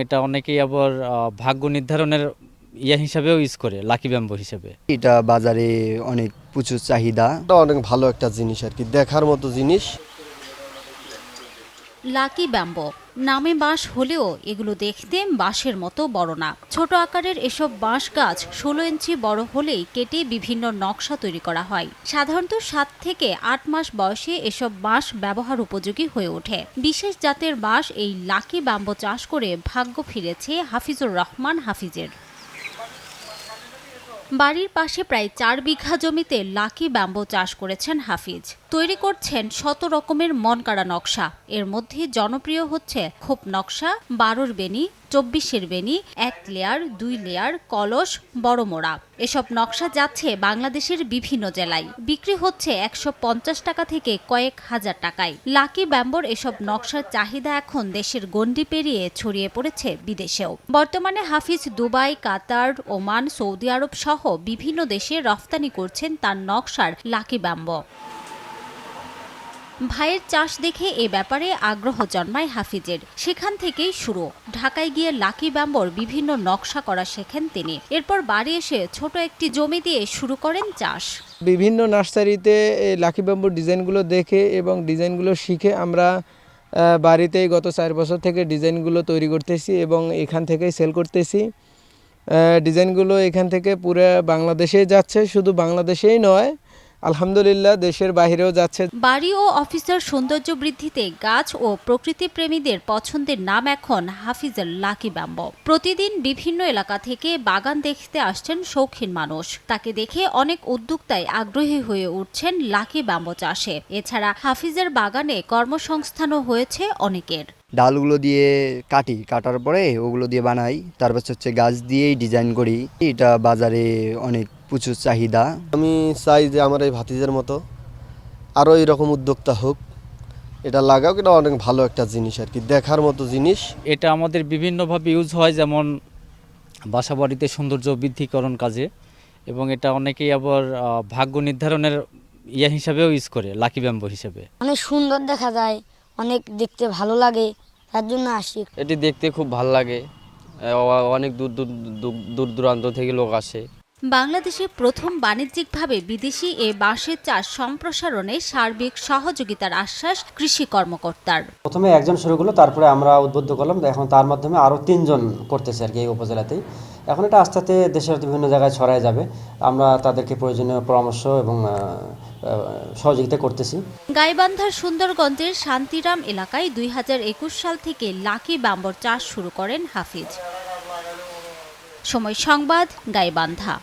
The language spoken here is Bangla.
এটা অনেকেই আবার ভাগ্য নির্ধারণের হিসাবেও ইউজ করে, লাকি ব্যাম্বো হিসেবে। এটা বাজারে অনেক প্রচুর চাহিদা। এটা অনেক ভালো একটা জিনিস আর কি, দেখার মতো জিনিস। লাকি ব্যাম্বো নামে বাঁশ হলেও এগুলো দেখতে বাঁশের মতো বড় না। ছোট আকারের এসব বাঁশ গাছ 16 ইঞ্চি বড় হলেই কেটে বিভিন্ন নকশা তৈরি করা হয়। সাধারণত 7 থেকে 8 মাস বয়সে এসব বাঁশ ব্যবহার উপযোগী হয়ে ওঠে। বিশেষ জাতের বাঁশ এই লাকি ব্যাম্বো চাষ করে ভাগ্য ফিরেছে হাফিজুর রহমান হাফিজের। বাড়ির পাশে প্রায় 4 বিঘা জমিতে লাকি ব্যাম্বো চাষ করেছেন হাফিজ। তৈরি করছেন শত রকমের মনকাড়া নকশা। এর মধ্যে জনপ্রিয় হচ্ছে খোপ নকশা, 12 বেনি, 24 বেনি, 1 লেয়ার, 2 লেয়ার, কলস, বড় মোড়া। এসব নকশা যাচ্ছে বাংলাদেশের বিভিন্ন জেলায়। বিক্রি হচ্ছে 150 টাকা থেকে কয়েক হাজার টাকায়। লাকি ব্যাম্বোর এসব নকশার চাহিদা এখন দেশের গণ্ডি পেরিয়ে ছড়িয়ে পড়েছে বিদেশেও। বর্তমানে হাফিজ দুবাই, কাতার, ওমান, সৌদি আরব সহ বিভিন্ন দেশে রফতানি করছেন তার নকশার লাকি ব্যাম্বো। ভাইয়ের চাষ দেখে এ ব্যাপারে আগ্রহ জন্মায় হাফিজের। সেখান থেকেই শুরু। ঢাকায় গিয়ে লাকি ব্যাম্বোর বিভিন্ন নকশা করা শেখেন তিনি। এরপর বাড়ি এসে ছোট একটি জমি দিয়ে শুরু করেন চাষ। বিভিন্ন নার্সারিতে এই লাকি ব্যাম্বোর ডিজাইনগুলো দেখে এবং ডিজাইনগুলো শিখে আমরা বাড়িতেই গত 4 বছর থেকে ডিজাইনগুলো তৈরি করতেছি এবং এখান থেকেই সেল করতেছি। ডিজাইনগুলো এখান থেকে পুরো বাংলাদেশেই যাচ্ছে, শুধু বাংলাদেশেই নয়, আলহামদুলিল্লাহ দেশের বাইরেও যাচ্ছে। বাড়ি ও অফিসের সৌন্দর্য বৃদ্ধিতে গাছ ও প্রকৃতি প্রেমীদের পছন্দের নাম এখন হাফিজের লাকি ব্যাম্বো। প্রতিদিন বিভিন্ন এলাকা থেকে বাগান দেখতে আসছেন শৌখিন মানুষ। তাকে দেখে অনেক উদ্যোক্তাই আগ্রহী হয়ে উঠছেন লাকি ব্যাম্বো চাষে। এছাড়া হাফিজের বাগানে কর্মসংস্থানও হয়েছে অনেকের। ডালগুলো দিয়ে কাটার পরে ওগুলো দিয়ে বানাই, তারপর হচ্ছে গাছ দিয়েই ডিজাইন করি। এটা বাজারে অনেক প্রচুর চাহিদা। আমি চাই যে আমার এই ভাতিজের মতো আরও এরকম উদ্যোক্তা হোক, এটা লাগাও। এটা অনেক ভালো একটা জিনিস আর কি, দেখার মতো জিনিস। এটা আমাদের বিভিন্নভাবে ইউজ হয়, যেমন বাসাবাড়িতে সৌন্দর্য বৃদ্ধিকরণ কাজে, এবং এটা অনেকেই আবার ভাগ্য নির্ধারণের হিসাবেও ইউজ করে, লাকি ব্যাম্বো হিসেবে। অনেক সুন্দর দেখা যায়, অনেক দেখতে ভালো লাগে, তার জন্য আসি। এটি দেখতে খুব ভালো লাগে, অনেক দূর দূরান্ত থেকে লোক আসে। বাংলাদেশে প্রথম বাণিজ্যিকভাবে বিদেশি এ বাঁশের চাষ সম্প্রসারণে সার্বিক সহযোগিতার আশ্বাস কৃষি কর্মকর্তার। প্রথমে একজন শুরু করলো, তারপরে আমরা উদ্বুদ্ধ করলাম, এখন তার মাধ্যমে আরও 3 জন করতেছে আর কি এই উপজেলাতেই। এখন এটা আস্তে আস্তে দেশের বিভিন্ন জায়গায় ছড়ায় যাবে। আমরা তাদেরকে প্রয়োজনীয় পরামর্শ এবং সহযোগিতা করতেছি। গাইবান্ধার সুন্দরগঞ্জের শান্তিরাম এলাকায় 2021 সাল থেকে লাকি ব্যাম্বোর চাষ শুরু করেন হাফিজ। সময় সংবাদ, গাইবান্ধা।